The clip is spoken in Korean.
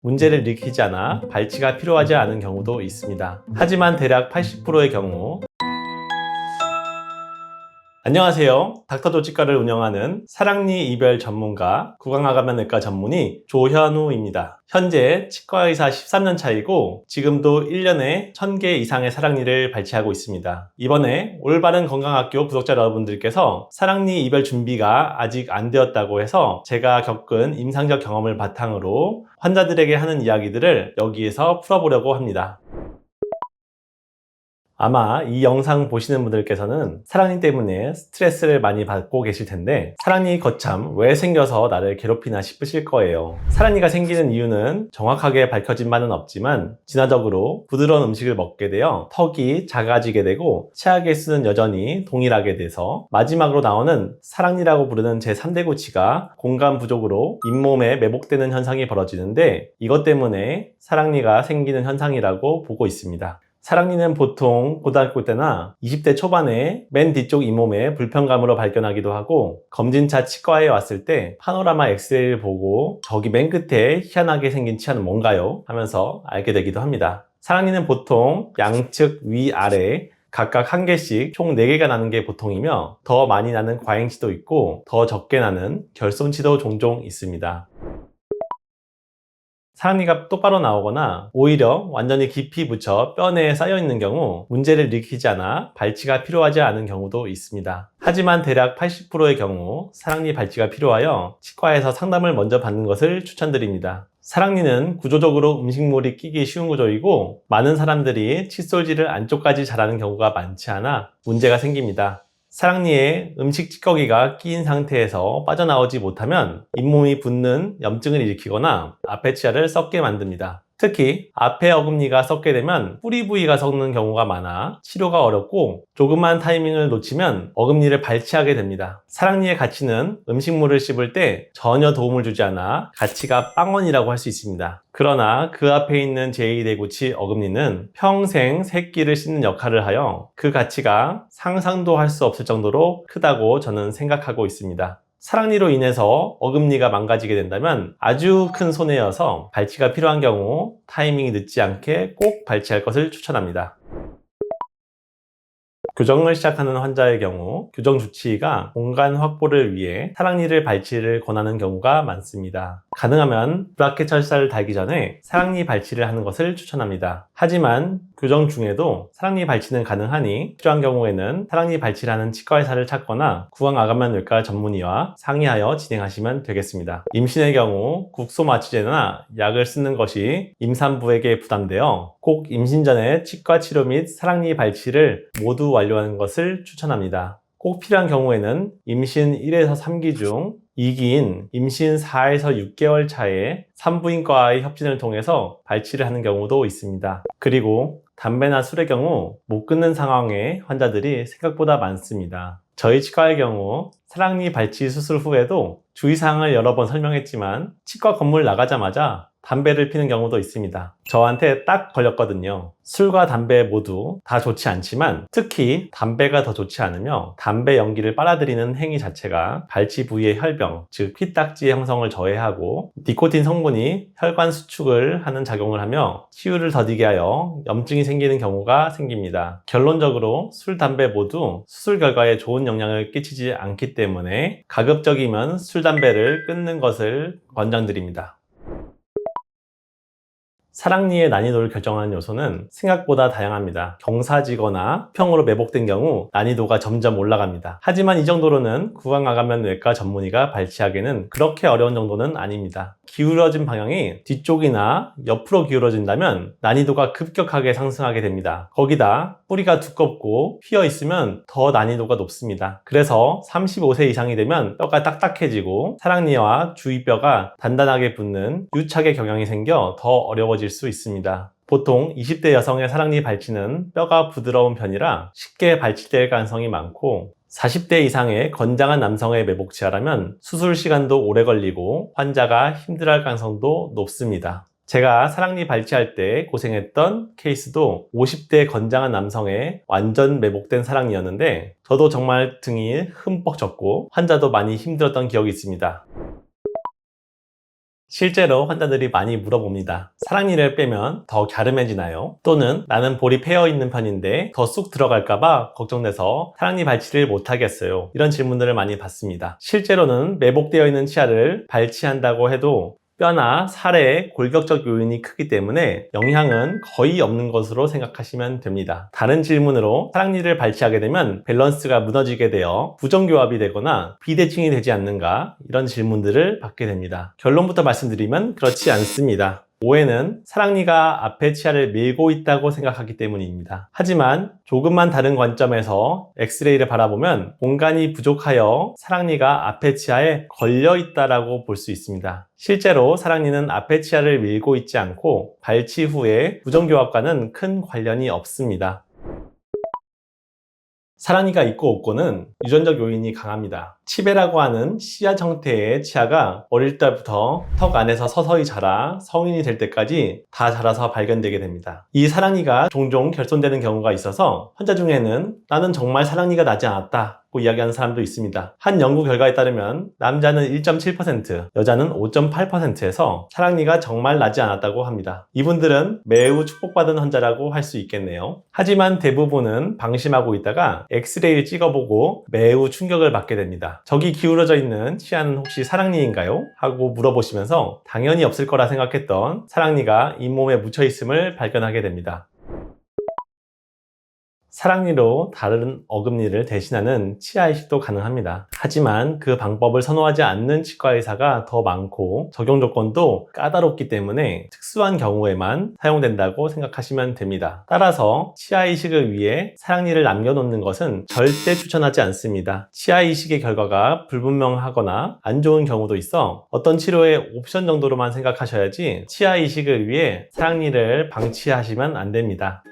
문제를 일으키지 않아 발치가 필요하지 않은 경우도 있습니다. 하지만 대략 80%의 경우 안녕하세요. 닥터조 치과를 운영하는 사랑니 이별 전문가 구강하감면외과 전문의 조현우입니다. 현재 치과의사 13년 차이고 지금도 1년에 1000개 이상의 사랑니를 발치하고 있습니다. 이번에 올바른 건강학교 구독자 여러분들께서 사랑니 이별 준비가 아직 안 되었다고 해서 제가 겪은 임상적 경험을 바탕으로 환자들에게 하는 이야기들을 여기에서 풀어보려고 합니다. 아마 이 영상 보시는 분들께서는 사랑니 때문에 스트레스를 많이 받고 계실 텐데 사랑니 거참 왜 생겨서 나를 괴롭히나 싶으실 거예요. 사랑니가 생기는 이유는 정확하게 밝혀진 바는 없지만 진화적으로 부드러운 음식을 먹게 되어 턱이 작아지게 되고 치아 개수는 여전히 동일하게 돼서 마지막으로 나오는 사랑니라고 부르는 제3대 구치가 공간 부족으로 잇몸에 매복되는 현상이 벌어지는데 이것 때문에 사랑니가 생기는 현상이라고 보고 있습니다. 사랑니는 보통 고등학교 때나 20대 초반에 맨 뒤쪽 잇몸에 불편감으로 발견하기도 하고 검진차 치과에 왔을 때 파노라마 엑스레이를 보고 저기 맨 끝에 희한하게 생긴 치아는 뭔가요? 하면서 알게 되기도 합니다. 사랑니는 보통 양측 위아래 각각 한 개씩 총 4개가 나는 게 보통이며 더 많이 나는 과잉치도 있고 더 적게 나는 결손치도 종종 있습니다. 사랑니가 똑바로 나오거나 오히려 완전히 깊이 묻혀 뼈 내에 쌓여 있는 경우 문제를 일으키지 않아 발치가 필요하지 않은 경우도 있습니다. 하지만 대략 80%의 경우 사랑니 발치가 필요하여 치과에서 상담을 먼저 받는 것을 추천드립니다. 사랑니는 구조적으로 음식물이 끼기 쉬운 구조이고 많은 사람들이 칫솔질을 안쪽까지 잘하는 경우가 많지 않아 문제가 생깁니다. 사랑니에 음식 찌꺼기가 끼인 상태에서 빠져나오지 못하면 잇몸이 붓는 염증을 일으키거나 앞에 치아를 썩게 만듭니다. 특히 앞에 어금니가 썩게 되면 뿌리 부위가 썩는 경우가 많아 치료가 어렵고 조금만 타이밍을 놓치면 어금니를 발치하게 됩니다. 사랑니의 가치는 음식물을 씹을 때 전혀 도움을 주지 않아 가치가 빵원이라고 할 수 있습니다. 그러나 그 앞에 있는 제2대구치 어금니는 평생 새끼를 씹는 역할을 하여 그 가치가 상상도 할 수 없을 정도로 크다고 저는 생각하고 있습니다. 사랑니로 인해서 어금니가 망가지게 된다면 아주 큰 손해여서 발치가 필요한 경우 타이밍이 늦지 않게 꼭 발치할 것을 추천합니다. 교정을 시작하는 환자의 경우 교정 주치의가 공간 확보를 위해 사랑니를 발치를 권하는 경우가 많습니다. 가능하면 브라켓 철사를 달기 전에 사랑니 발치를 하는 것을 추천합니다. 하지만 교정 중에도 사랑니 발치는 가능하니 필요한 경우에는 사랑니 발치를 하는 치과의사를 찾거나 구강아감면외과 전문의와 상의하여 진행하시면 되겠습니다. 임신의 경우 국소마취제나 약을 쓰는 것이 임산부에게 부담되어 꼭 임신 전에 치과 치료 및 사랑니 발치를 모두 완료하는 것을 추천합니다. 꼭 필요한 경우에는 임신 1에서 3기 중 2기인 임신 4에서 6개월 차에 산부인과의 협진을 통해서 발치를 하는 경우도 있습니다. 그리고 담배나 술의 경우 못 끊는 상황의 환자들이 생각보다 많습니다. 저희 치과의 경우 사랑니 발치 수술 후에도 주의사항을 여러 번 설명했지만 치과 건물 나가자마자 담배를 피는 경우도 있습니다. 저한테 딱 걸렸거든요. 술과 담배 모두 다 좋지 않지만 특히 담배가 더 좋지 않으며 담배 연기를 빨아들이는 행위 자체가 발치 부위의 혈병, 즉 피딱지 형성을 저해하고 니코틴 성분이 혈관 수축을 하는 작용을 하며 치유를 더디게 하여 염증이 생기는 경우가 생깁니다. 결론적으로 술, 담배 모두 수술 결과에 좋은 영향을 끼치지 않기 때문에 가급적이면 술, 담배를 끊는 것을 권장드립니다. 사랑니의 난이도를 결정하는 요소는 생각보다 다양합니다. 경사지거나 평으로 매복된 경우 난이도가 점점 올라갑니다. 하지만 이 정도로는 구강아감면외과 전문의가 발치하기에는 그렇게 어려운 정도는 아닙니다. 기울어진 방향이 뒤쪽이나 옆으로 기울어진다면 난이도가 급격하게 상승하게 됩니다. 거기다 뿌리가 두껍고 휘어 있으면 더 난이도가 높습니다. 그래서 35세 이상이 되면 뼈가 딱딱해지고 사랑니와 주위뼈가 단단하게 붙는 유착의 경향이 생겨 더 어려워질 수 있습니다. 보통 20대 여성의 사랑니 발치는 뼈가 부드러운 편이라 쉽게 발치될 가능성이 많고 40대 이상의 건장한 남성의 매복치아라면 수술 시간도 오래 걸리고 환자가 힘들어할 가능성도 높습니다. 제가 사랑니 발치할 때 고생했던 케이스도 50대 건장한 남성의 완전 매복된 사랑니였는데 저도 정말 등이 흠뻑 젖고 환자도 많이 힘들었던 기억이 있습니다. 실제로 환자들이 많이 물어봅니다. 사랑니를 빼면 더 갸름해지나요? 또는 나는 볼이 패여 있는 편인데 더 쑥 들어갈까봐 걱정돼서 사랑니 발치를 못하겠어요. 이런 질문들을 많이 받습니다. 실제로는 매복되어 있는 치아를 발치한다고 해도 뼈나 살의 골격적 요인이 크기 때문에 영향은 거의 없는 것으로 생각하시면 됩니다. 다른 질문으로 사랑니를 발치하게 되면 밸런스가 무너지게 되어 부정교합이 되거나 비대칭이 되지 않는가, 이런 질문들을 받게 됩니다. 결론부터 말씀드리면 그렇지 않습니다. 오해는 사랑니가 앞에 치아를 밀고 있다고 생각하기 때문입니다. 하지만 조금만 다른 관점에서 엑스레이를 바라보면 공간이 부족하여 사랑니가 앞에 치아에 걸려 있다고 볼 수 있습니다. 실제로 사랑니는 앞에 치아를 밀고 있지 않고 발치 후에 부정교합과는 큰 관련이 없습니다. 사랑니가 있고 없고는 유전적 요인이 강합니다. 치배라고 하는 씨앗 형태의 치아가 어릴 때부터 턱 안에서 서서히 자라 성인이 될 때까지 다 자라서 발견되게 됩니다. 이 사랑니가 종종 결손되는 경우가 있어서 환자 중에는 나는 정말 사랑니가 나지 않았다 고 이야기하는 사람도 있습니다. 한 연구 결과에 따르면 남자는 1.7%, 여자는 5.8%에서 사랑니가 정말 나지 않았다고 합니다. 이분들은 매우 축복받은 환자라고 할 수 있겠네요. 하지만 대부분은 방심하고 있다가 엑스레이를 찍어보고 매우 충격을 받게 됩니다. 저기 기울어져 있는 치아는 혹시 사랑니인가요? 하고 물어보시면서 당연히 없을 거라 생각했던 사랑니가 잇몸에 묻혀 있음을 발견하게 됩니다. 사랑니로 다른 어금니를 대신하는 치아 이식도 가능합니다. 하지만 그 방법을 선호하지 않는 치과의사가 더 많고 적용 조건도 까다롭기 때문에 특수한 경우에만 사용된다고 생각하시면 됩니다. 따라서 치아 이식을 위해 사랑니를 남겨놓는 것은 절대 추천하지 않습니다. 치아 이식의 결과가 불분명하거나 안 좋은 경우도 있어 어떤 치료의 옵션 정도로만 생각하셔야지 치아 이식을 위해 사랑니를 방치하시면 안 됩니다.